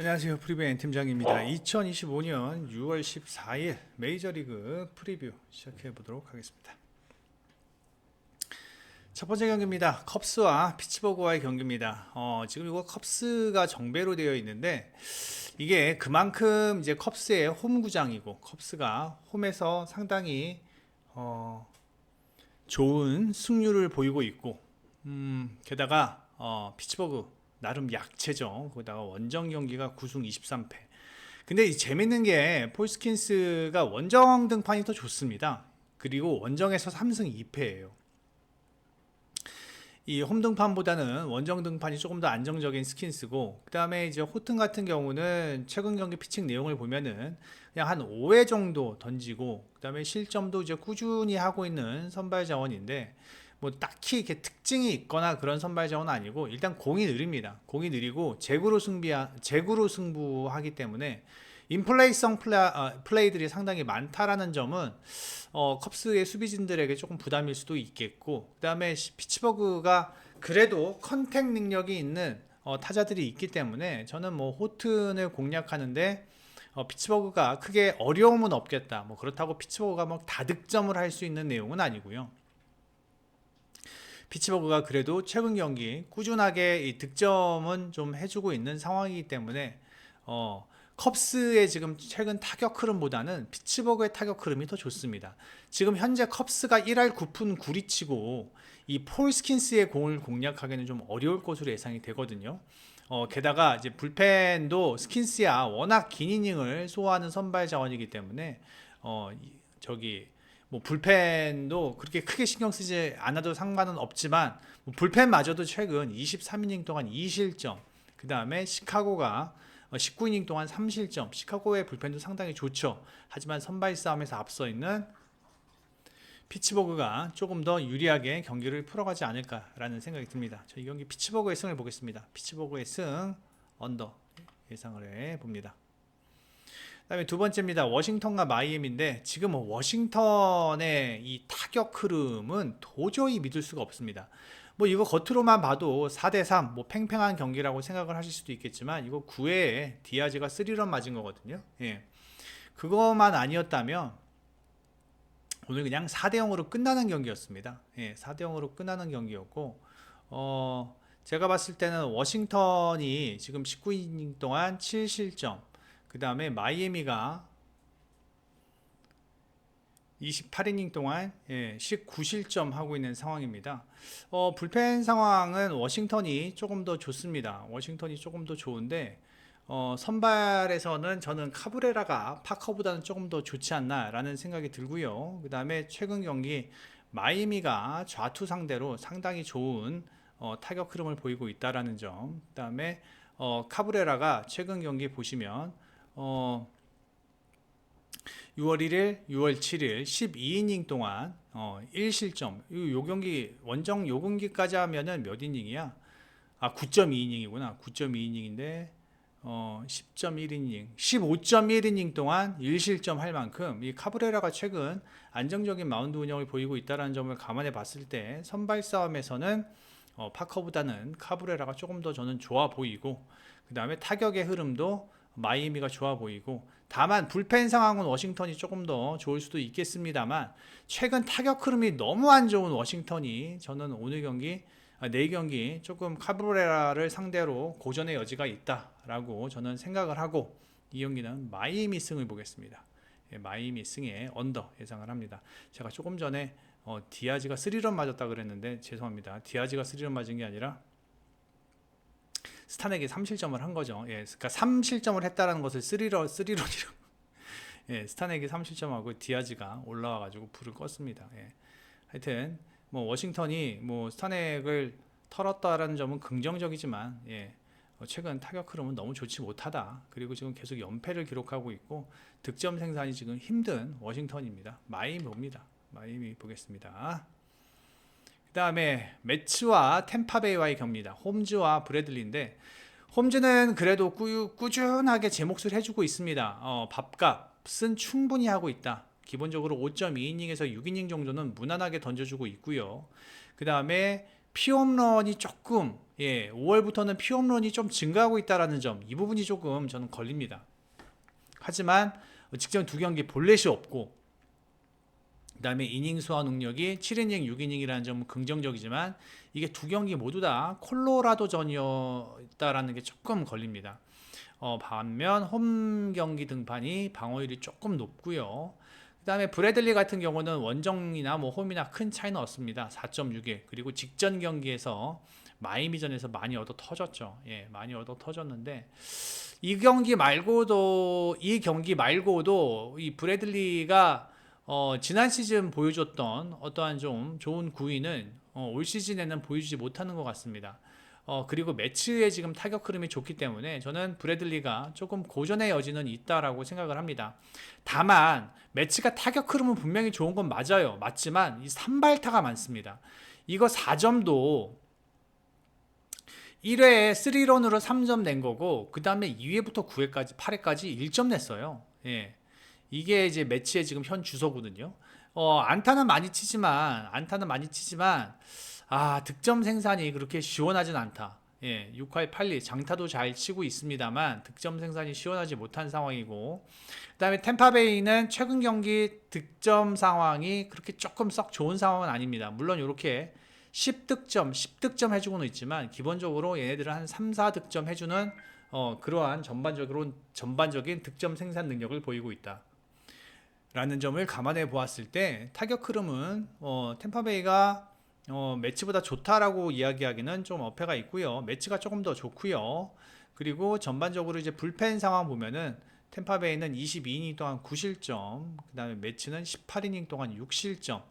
안녕하세요. 프리뷰의 팀장입니다. 2025년 6월 14일 메이저리그 프리뷰 시작해 보도록 하겠습니다. 첫 번째 경기입니다. 컵스와 피츠버그와의 경기입니다. 지금 이거 컵스가 정배로 되어 있는데 이게 그만큼 이제 컵스의 홈 구장이고 컵스가 홈에서 상당히 좋은 승률을 보이고 있고 게다가 피츠버그 나름 약체죠. 거기다가 원정 경기가 9승 23패. 근데 이 재밌는 게 폴스킨스가 원정 등판이 더 좋습니다. 그리고 원정에서 3승 2패예요. 이 홈 등판보다는 원정 등판이 조금 더 안정적인 스킨스고, 그 다음에 이제 호튼 같은 경우는 최근 경기 피칭 내용을 보면은 그냥 한 5회 정도 던지고, 그 다음에 실점도 이제 꾸준히 하고 있는 선발 자원인데, 뭐 딱히 이렇게 특징이 있거나 그런 선발 자원은 아니고, 일단 공이 느립니다. 공이 느리고 제구로 승부하기 때문에 인플레이성 플레이들이 상당히 많다라는 점은 컵스의 수비진들에게 조금 부담일 수도 있겠고, 그 다음에 피츠버그가 그래도 컨택 능력이 있는 타자들이 있기 때문에 저는 뭐 호튼을 공략하는데 피츠버그가 크게 어려움은 없겠다. 뭐 그렇다고 피츠버그가 뭐 다득점을 할 수 있는 내용은 아니고요. 피츠버그가 그래도 최근 경기 꾸준하게 이 득점은 좀 해주고 있는 상황이기 때문에 컵스의 지금 최근 타격 흐름보다는 피츠버그의 타격 흐름이 더 좋습니다. 지금 현재 컵스가 1할 9푼 9리치고 이 폴스킨스의 공을 공략하기는 좀 어려울 것으로 예상이 되거든요. 게다가 이제 불펜도 스킨스야 워낙 긴 이닝을 소화하는 선발 자원이기 때문에 저기 뭐 불펜도 그렇게 크게 신경 쓰지 않아도 상관은 없지만 뭐 불펜마저도 최근 23이닝 동안 2실점, 그 다음에 시카고가 19이닝 동안 3실점, 시카고의 불펜도 상당히 좋죠. 하지만 선발 싸움에서 앞서 있는 피츠버그가 조금 더 유리하게 경기를 풀어가지 않을까라는 생각이 듭니다. 이 경기 피츠버그의 승을 보겠습니다. 피츠버그의 승 언더 예상을 해봅니다. 그다음에 두 번째입니다. 워싱턴과 마이애미인데 지금 워싱턴의 이 타격 흐름은 도저히 믿을 수가 없습니다. 뭐 이거 겉으로만 봐도 4대3 뭐 팽팽한 경기라고 생각을 하실 수도 있겠지만 이거 9회에 디아즈가 3런 맞은 거거든요. 예. 그것만 아니었다면 오늘 그냥 4대0으로 끝나는 경기였습니다. 예, 4대0으로 끝나는 경기였고 제가 봤을 때는 워싱턴이 지금 19이닝 동안 7실점, 그 다음에 마이애미가 28이닝 동안 19실점 하고 있는 상황입니다. 불펜 상황은 워싱턴이 조금 더 좋습니다. 워싱턴이 조금 더 좋은데 선발에서는 저는 카브레라가 파커보다는 조금 더 좋지 않나라는 생각이 들고요. 그 다음에 최근 경기 마이애미가 좌투 상대로 상당히 좋은 타격 흐름을 보이고 있다라는 점. 그 다음에 카브레라가 최근 경기 보시면 6월 1일, 6월 7일 12이닝 동안 1실점. 요 경기 원정 요 경기까지 하면은 몇 이닝이야? 9.2이닝이구나. 9.2이닝인데 10.1이닝, 15.1이닝 동안 1실점 할 만큼 이 카브레라가 최근 안정적인 마운드 운영을 보이고 있다는 점을 감안해 봤을 때 선발 싸움에서는 파커보다는 카브레라가 조금 더 저는 좋아 보이고, 그 다음에 타격의 흐름도 마이애미가 좋아 보이고, 다만 불펜 상황은 워싱턴이 조금 더 좋을 수도 있겠습니다만 최근 타격 흐름이 너무 안 좋은 워싱턴이 저는 오늘 경기 내일 경기 조금 카브레라를 상대로 고전의 여지가 있다라고 저는 생각을 하고 이 경기는 마이애미 승을 보겠습니다. 마이애미 승에 언더 예상을 합니다. 제가 조금 전에 디아즈가 3런 맞았다 그랬는데 죄송합니다. 디아즈가 3런 맞은 게 아니라 스탄에게 3실점을 한 거죠. 그러니까 3실점을 했다라는 것을 3런이라고. 스탄에게 3실점하고 디아즈가 올라와가지고 불을 껐습니다. 하여튼 뭐 워싱턴이 뭐 스탄액을 털었다라는 점은 긍정적이지만 최근 타격 흐름은 너무 좋지 못하다. 그리고 지금 계속 연패를 기록하고 있고 득점 생산이 지금 힘든 워싱턴입니다. 마이애미 봅니다. 마이애미 보겠습니다. 그 다음에 매츠와 템파베이와의 경기입니다. 홈즈와 브래들리인데 홈즈는 그래도 꾸준하게 제 몫을 해주고 있습니다. 밥값은 충분히 하고 있다. 기본적으로 5.2이닝에서 6이닝 정도는 무난하게 던져주고 있고요. 그 다음에 피홈런이 조금 예, 5월부터는 피홈런이 좀 증가하고 있다라는 점, 이 부분이 조금 저는 걸립니다. 하지만 직전 두 경기 볼넷이 없고, 그 다음에 이닝 소화 능력이 7이닝, 6이닝이라는 점은 긍정적이지만 이게 두 경기 모두 다 콜로라도전이었다라는 게 조금 걸립니다. 반면 홈 경기 등판이 방어율이 조금 높고요. 그 다음에 브래들리 같은 경우는 원정이나 뭐 홈이나 큰 차이는 없습니다. 4.6에. 그리고 직전 경기에서 마이미전에서 많이 얻어 터졌죠. 예, 많이 얻어 터졌는데 이 경기 말고도 이 브래들리가 지난 시즌 보여줬던 어떠한 좀 좋은 구위는 올 시즌에는 보여주지 못하는 것 같습니다. 그리고 매치의 지금 타격 흐름이 좋기 때문에 저는 브래들리가 조금 고전의 여지는 있다라고 생각을 합니다. 다만 매치가 타격 흐름은 분명히 좋은 건 맞아요. 맞지만 이 산발타가 많습니다. 이거 4점도 1회에 3런으로 3점 낸 거고 그 다음에 2회부터 9회까지 8회까지 1점 냈어요. 예. 이게 이제 매치의 지금 현 주소거든요. 안타는 많이 치지만 득점 생산이 그렇게 시원하진 않다. 예, 6할 8리 장타도 잘 치고 있습니다만 득점 생산이 시원하지 못한 상황이고, 그다음에 템파베이는 최근 경기 득점 상황이 그렇게 조금 썩 좋은 상황은 아닙니다. 물론 이렇게 10득점 해주고는 있지만 기본적으로 얘네들은 한 3, 4득점 해주는 그러한 전반적인 득점 생산 능력을 보이고 있다. 라는 점을 감안해 보았을 때 타격 흐름은 템파베이가 매치보다 좋다라고 이야기하기는 좀 어폐가 있고요. 매치가 조금 더 좋고요. 그리고 전반적으로 이제 불펜 상황 보면은 템파베이는 22이닝 동안 9실점, 그 다음에 매치는 18이닝 동안 6실점.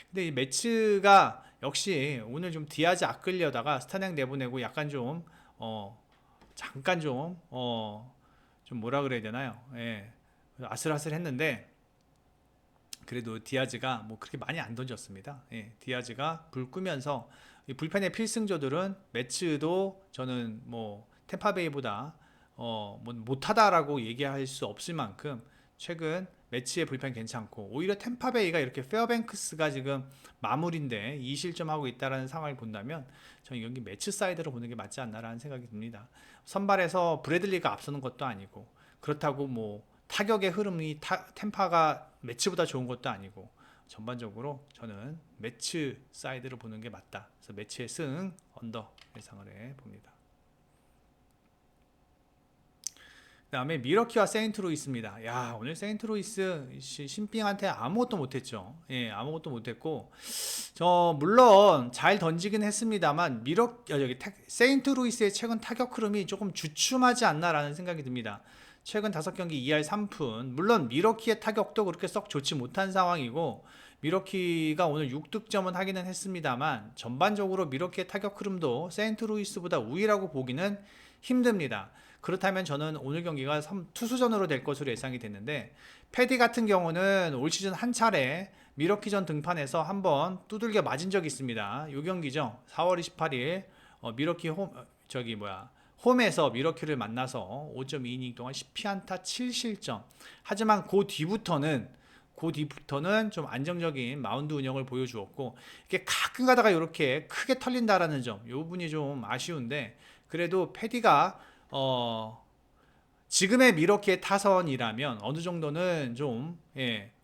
근데 이 매치가 역시 오늘 좀 디아즈 아끌려다가 스타넥 내보내고 약간 좀 잠깐 좀 뭐라 그래야 되나요? 예, 아슬아슬했는데 그래도 디아즈가 뭐 그렇게 많이 안 던졌습니다. 예, 디아즈가 불 끄면서 이 불펜의 필승조들은 매치도 저는 뭐 템파베이보다 뭐 못하다라고 얘기할 수 없을 만큼 최근 매치의 불펜 괜찮고, 오히려 템파베이가 이렇게 페어뱅크스가 지금 마무리인데 2실점하고 있다라는 상황을 본다면 저는 여기 매치 사이드로 보는 게 맞지 않나라는 생각이 듭니다. 선발에서 브래들리가 앞서는 것도 아니고 그렇다고 뭐 타격의 흐름이 템파가 매치보다 좋은 것도 아니고 전반적으로 저는 매치 사이드로 보는 게 맞다. 그래서 매치의 승 언더 예상을 해봅니다. 그 다음에 미러키와 세인트루이스입니다. 야, 오늘 세인트루이스 신빙한테 아무것도 못했죠. 예, 아무것도 못했고 물론 잘 던지긴 했습니다만 세인트루이스의 최근 타격 흐름이 조금 주춤하지 않나라는 생각이 듭니다. 최근 5경기 2할 3푼. 물론 미러키의 타격도 그렇게 썩 좋지 못한 상황이고 미러키가 오늘 6득점은 하기는 했습니다만 전반적으로 미러키의 타격 흐름도 세인트루이스보다 우위라고 보기는 힘듭니다. 그렇다면 저는 오늘 경기가 투수전으로 될 것으로 예상이 됐는데, 패디 같은 경우는 올 시즌 한 차례 미러키전 등판에서 한번 두들겨 맞은 적이 있습니다. 요 경기죠. 4월 28일 미러키 홈에서 미러키를 만나서 5.2이닝 동안 10피안타 7실점. 하지만 그 뒤부터는 좀 안정적인 마운드 운영을 보여주었고, 이게 가끔 가다가 이렇게 크게 털린다라는 점, 이 부분이 좀 아쉬운데, 그래도 패디가 지금의 미러키의 타선이라면 어느 정도는 좀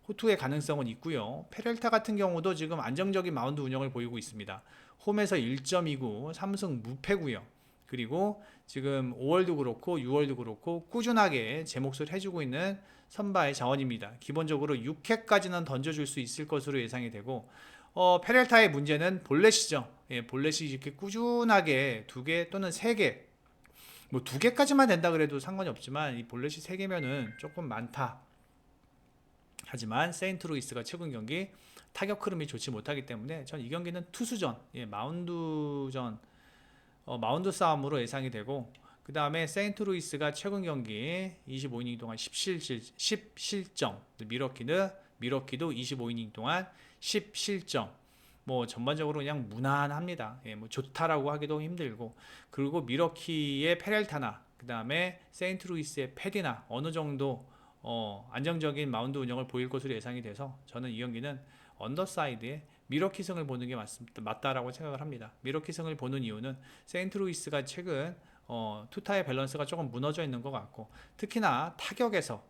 호투의 가능성은 있고요. 페렐타 같은 경우도 지금 안정적인 마운드 운영을 보이고 있습니다. 홈에서 1.29, 3승 무패고요. 그리고 지금 5월도 그렇고 6월도 그렇고 꾸준하게 제 몫을 해주고 있는 선발 자원입니다. 기본적으로 6회까지는 던져줄 수 있을 것으로 예상이 되고, 페렐타의 문제는 볼넷이죠. 예, 볼넷이 이렇게 꾸준하게 2개 또는 3개, 뭐 2개까지만 된다 그래도 상관이 없지만 이 볼넷이 3개면은 조금 많다. 하지만 세인트루이스가 최근 경기 타격 흐름이 좋지 못하기 때문에 전 이 경기는 투수전, 마운드 싸움으로 예상이 되고, 그 다음에 세인트루이스가 최근 경기 25이닝 동안 10실점, 미러키도 25이닝 동안 10실점. 뭐 전반적으로 그냥 무난합니다. 뭐 좋다라고 하기도 힘들고, 그리고 미러키의 페렐타나 그 다음에 세인트루이스의 패디나 어느 정도 안정적인 마운드 운영을 보일 것으로 예상이 돼서 저는 이 경기는 언더사이드의 미러키 승을 보는 게 맞다라고 생각을 합니다. 미러키 승을 보는 이유는 세인트루이스가 최근 투타의 밸런스가 조금 무너져 있는 것 같고, 특히나 타격에서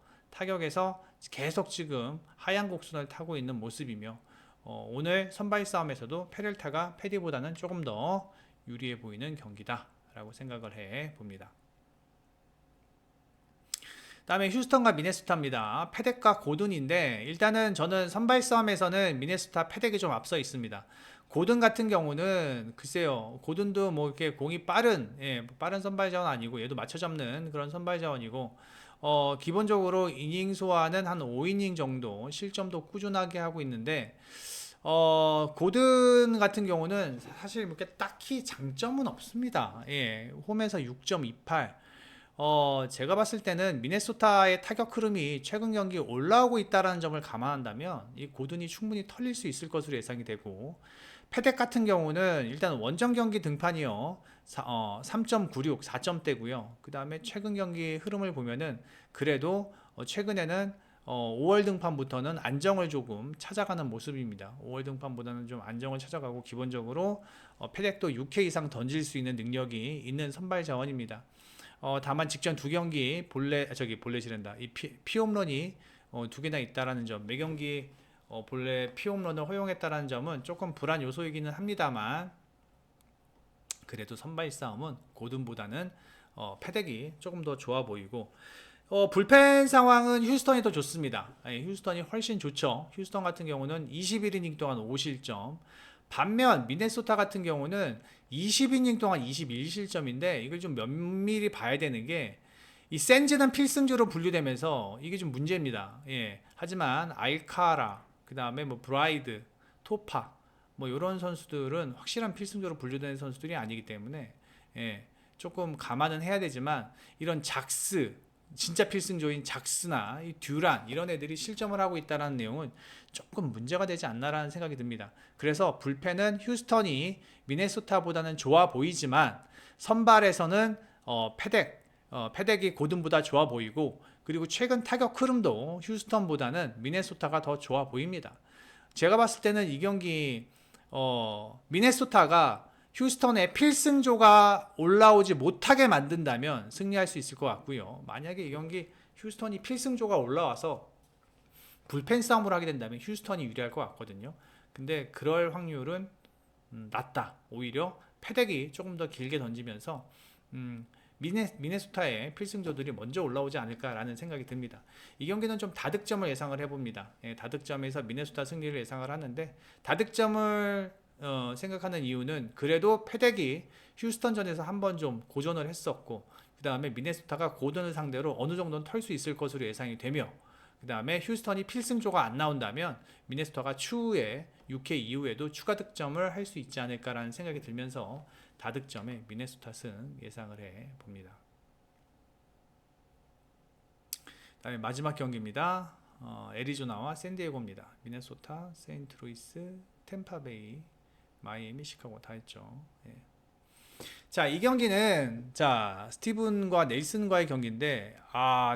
계속 지금 하향 곡선을 타고 있는 모습이며, 오늘 선발 싸움에서도 페렐타가 패디보다는 조금 더 유리해 보이는 경기다라고 생각을 해 봅니다. 다음에 휴스턴과 미네소타입니다. 패덱과 고든인데, 일단은 저는 선발 싸움에서는 미네소타 패덱이 좀 앞서 있습니다. 고든 같은 경우는 글쎄요, 고든도 뭐 이렇게 공이 빠른 선발 자원 아니고, 얘도 맞춰 잡는 그런 선발 자원이고, 기본적으로 이닝 소화는 한 5이닝 정도 실점도 꾸준하게 하고 있는데, 고든 같은 경우는 사실 이렇게 딱히 장점은 없습니다. 예, 홈에서 6.28. 제가 봤을 때는 미네소타의 타격 흐름이 최근 경기 올라오고 있다는 점을 감안한다면 이 고든이 충분히 털릴 수 있을 것으로 예상이 되고, 패덱 같은 경우는 일단 원정 경기 등판이요, 3.96, 4점대고요. 그 다음에 최근 경기 흐름을 보면은 그래도 최근에는 5월 등판부터는 안정을 조금 찾아가는 모습입니다. 5월 등판보다는 좀 안정을 찾아가고, 기본적으로 패덱도 6회 이상 던질 수 있는 능력이 있는 선발 자원입니다. 다만 직전 두 경기 볼넷이란다. 이 피홈런이 두 개나 있다라는 점, 매 경기 볼넷 피홈런을 허용했다라는 점은 조금 불안 요소이기는 합니다만, 그래도 선발 싸움은 고든보다는 패덱이 조금 더 좋아 보이고, 불펜 상황은 휴스턴이 더 좋습니다. 휴스턴이 훨씬 좋죠. 휴스턴 같은 경우는 21이닝 동안 5실점. 반면 미네소타 같은 경우는 20이닝 동안 21실점인데, 이걸 좀 면밀히 봐야 되는 게, 이 센즈는 필승조로 분류되면서 이게 좀 문제입니다. 예. 하지만 알카라, 그 다음에 뭐 브라이드, 토파, 뭐 이런 선수들은 확실한 필승조로 분류되는 선수들이 아니기 때문에, 예, 조금 감안은 해야 되지만, 이런 진짜 필승조인 작스나 이 듀란, 이런 애들이 실점을 하고 있다는 내용은 조금 문제가 되지 않나라는 생각이 듭니다. 그래서 불펜은 휴스턴이 미네소타보다는 좋아 보이지만, 선발에서는 패덱이 고든보다 좋아 보이고, 그리고 최근 타격 흐름도 휴스턴보다는 미네소타가 더 좋아 보입니다. 제가 봤을 때는 이 경기 미네소타가 휴스턴의 필승조가 올라오지 못하게 만든다면 승리할 수 있을 것 같고요. 만약에 이 경기 휴스턴이 필승조가 올라와서 불펜 싸움을 하게 된다면 휴스턴이 유리할 것 같거든요. 근데 그럴 확률은 낮다. 오히려 패덱이 조금 더 길게 던지면서 미네소타의 필승조들이 먼저 올라오지 않을까라는 생각이 듭니다. 이 경기는 좀 다득점을 예상을 해봅니다. 다득점에서 미네소타 승리를 예상을 하는데, 다득점을 생각하는 이유는 그래도 패덱이 휴스턴전에서 한번 좀 고전을 했었고, 그 다음에 미네소타가 고든을 상대로 어느 정도는 털 수 있을 것으로 예상이 되며, 그 다음에 휴스턴이 필승조가 안 나온다면 미네소타가 추후에 6회 이후에도 추가 득점을 할 수 있지 않을까라는 생각이 들면서 다득점에 미네소타 승 예상을 해 봅니다. 다음에 마지막 경기입니다. 애리조나와 샌디에고입니다. 미네소타, 세인트루이스, 템파베이, 마이애미, 시카고 다 했죠. 예. 자, 이 경기는 스티븐과 넬슨과의 경기인데,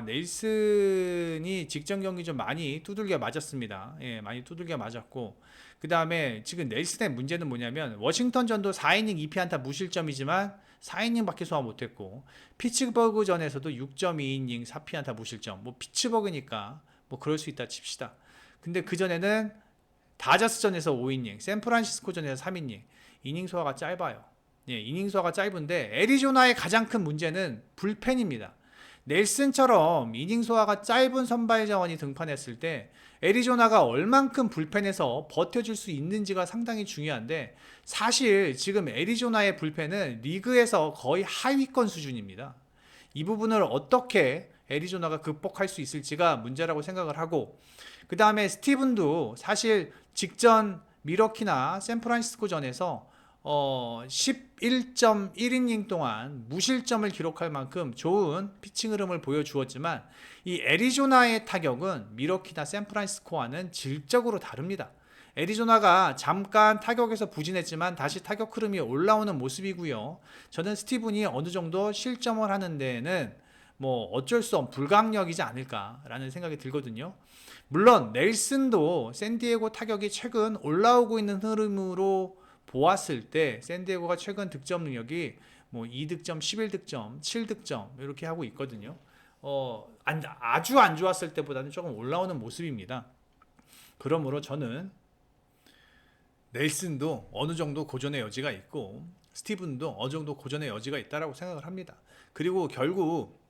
넬슨이 직전 경기 좀 많이 두들겨 맞았습니다. 예, 많이 두들겨 맞았고, 그 다음에 지금 넬슨의 문제는 뭐냐면, 워싱턴전도 4이닝 2피안타 무실점이지만 4이닝밖에 소화 못했고, 피츠버그전에서도 6.2이닝 4피안타 무실점. 뭐 피츠버그니까 뭐 그럴 수 있다 칩시다. 근데 그 전에는 다저스전에서 5이닝, 샌프란시스코전에서 3이닝, 이닝 소화가 짧아요. 예, 이닝 소화가 짧은데, 애리조나의 가장 큰 문제는 불펜입니다. 넬슨처럼 이닝 소화가 짧은 선발 자원이 등판했을 때 애리조나가 얼만큼 불펜에서 버텨줄 수 있는지가 상당히 중요한데, 사실 지금 애리조나의 불펜은 리그에서 거의 하위권 수준입니다. 이 부분을 어떻게 애리조나가 극복할 수 있을지가 문제라고 생각을 하고, 그 다음에 스티븐도 사실 직전 미러키나 샌프란시스코전에서 11.1이닝 동안 무실점을 기록할 만큼 좋은 피칭 흐름을 보여주었지만, 이 애리조나의 타격은 미러키나 샌프란시스코와는 질적으로 다릅니다. 애리조나가 잠깐 타격에서 부진했지만 다시 타격 흐름이 올라오는 모습이고요. 저는 스티븐이 어느 정도 실점을 하는 데에는 뭐 어쩔 수 없는 불가항력이지 않을까라는 생각이 들거든요. 물론 넬슨도 샌디에고 타격이 최근 올라오고 있는 흐름으로 보았을 때 샌디에고가 최근 득점 능력이 뭐 2득점, 11득점, 7득점 이렇게 하고 있거든요. 아주 안 좋았을 때보다는 조금 올라오는 모습입니다. 그러므로 저는 넬슨도 어느 정도 고전의 여지가 있고 스티븐도 어느 정도 고전의 여지가 있다라고 생각을 합니다. 그리고 결국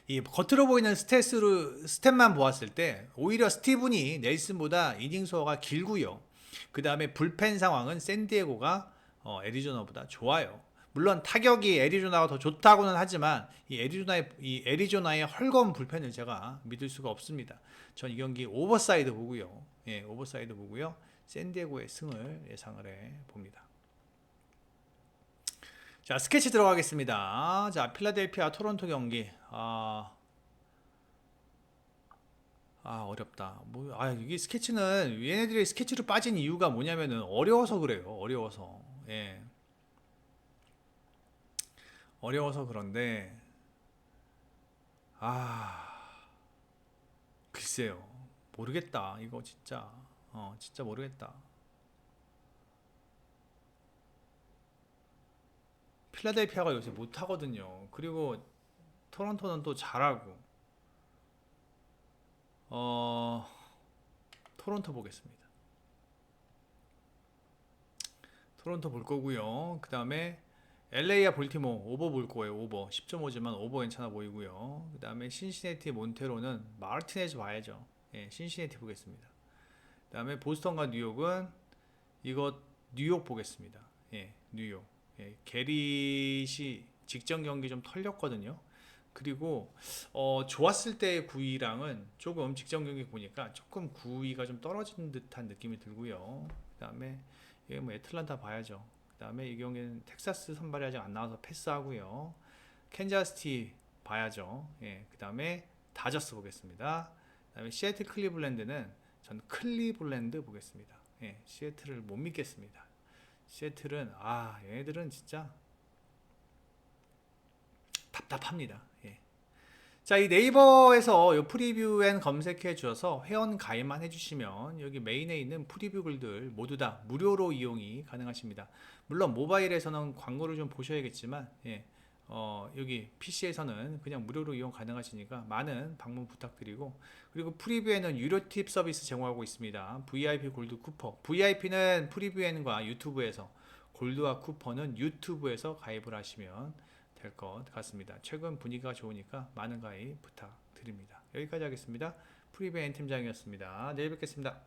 이 겉으로 보이는 스탯만 보았을 때 오히려 스티븐이 넬슨보다 이닝 소화가 길고요. 그 다음에 불펜 상황은 샌디에고가 애리조나보다 좋아요. 물론 타격이 애리조나가 더 좋다고는 하지만 이 애리조나의 헐거운 불펜을 제가 믿을 수가 없습니다. 전 이 경기 오버사이드 보고요. 예, 오버사이드 보고요. 샌디에고의 승을 예상을 해 봅니다. 자, 스케치 들어가겠습니다. 자, 필라델피아 토론토 경기. 어렵다. 이게 스케치는 얘네들이 스케치로 빠진 이유가 뭐냐면은 어려워서 그래요. 어려워서. 예. 어려워서 그런데 글쎄요. 모르겠다. 이거 진짜. 진짜 모르겠다. 필라델피아가 요새 못하거든요. 그리고 토론토는 또 잘하고. 토론토 보겠습니다. 토론토 볼 거고요. 그 다음에 LA와 볼티모 오버 볼 거예요. 오버 10.5지만 오버 괜찮아 보이고요. 그 다음에 신시내티 몬테로는 마르티네즈 봐야죠. 예, 신시내티 보겠습니다. 그 다음에 보스턴과 뉴욕은 이거 뉴욕 보겠습니다. 예, 뉴욕. 예, 게릿이 직전 경기 좀 털렸거든요. 그리고 좋았을 때의 9위랑은 조금 직전 경기 보니까 조금 9위가 좀 떨어진 듯한 느낌이 들고요. 그 다음에 이게 뭐 애틀란타 봐야죠. 그 다음에 이 경기는 텍사스 선발이 아직 안 나와서 패스하고요. 캔자스티 봐야죠. 예, 그 다음에 다저스 보겠습니다. 그 다음에 시애틀 클리블랜드는 전 클리블랜드 보겠습니다. 예, 시애틀을 못 믿겠습니다. 시애틀은 얘네들은 진짜 답답합니다. 예. 자, 이 네이버에서 이 프리뷰 앤 검색해 주셔서 회원 가입만 해주시면 여기 메인에 있는 프리뷰 글들 모두 다 무료로 이용이 가능하십니다. 물론 모바일에서는 광고를 좀 보셔야겠지만 여기 PC에서는 그냥 무료로 이용 가능하시니까 많은 방문 부탁드리고, 그리고 프리뷰에는 유료 팁 서비스 제공하고 있습니다. VIP 골드 쿠퍼, VIP는 프리뷰엔과 유튜브에서, 골드와 쿠퍼는 유튜브에서 가입을 하시면 될 것 같습니다. 최근 분위기가 좋으니까 많은 가입 부탁드립니다. 여기까지 하겠습니다. 프리뷰엔 팀장이었습니다. 내일 뵙겠습니다.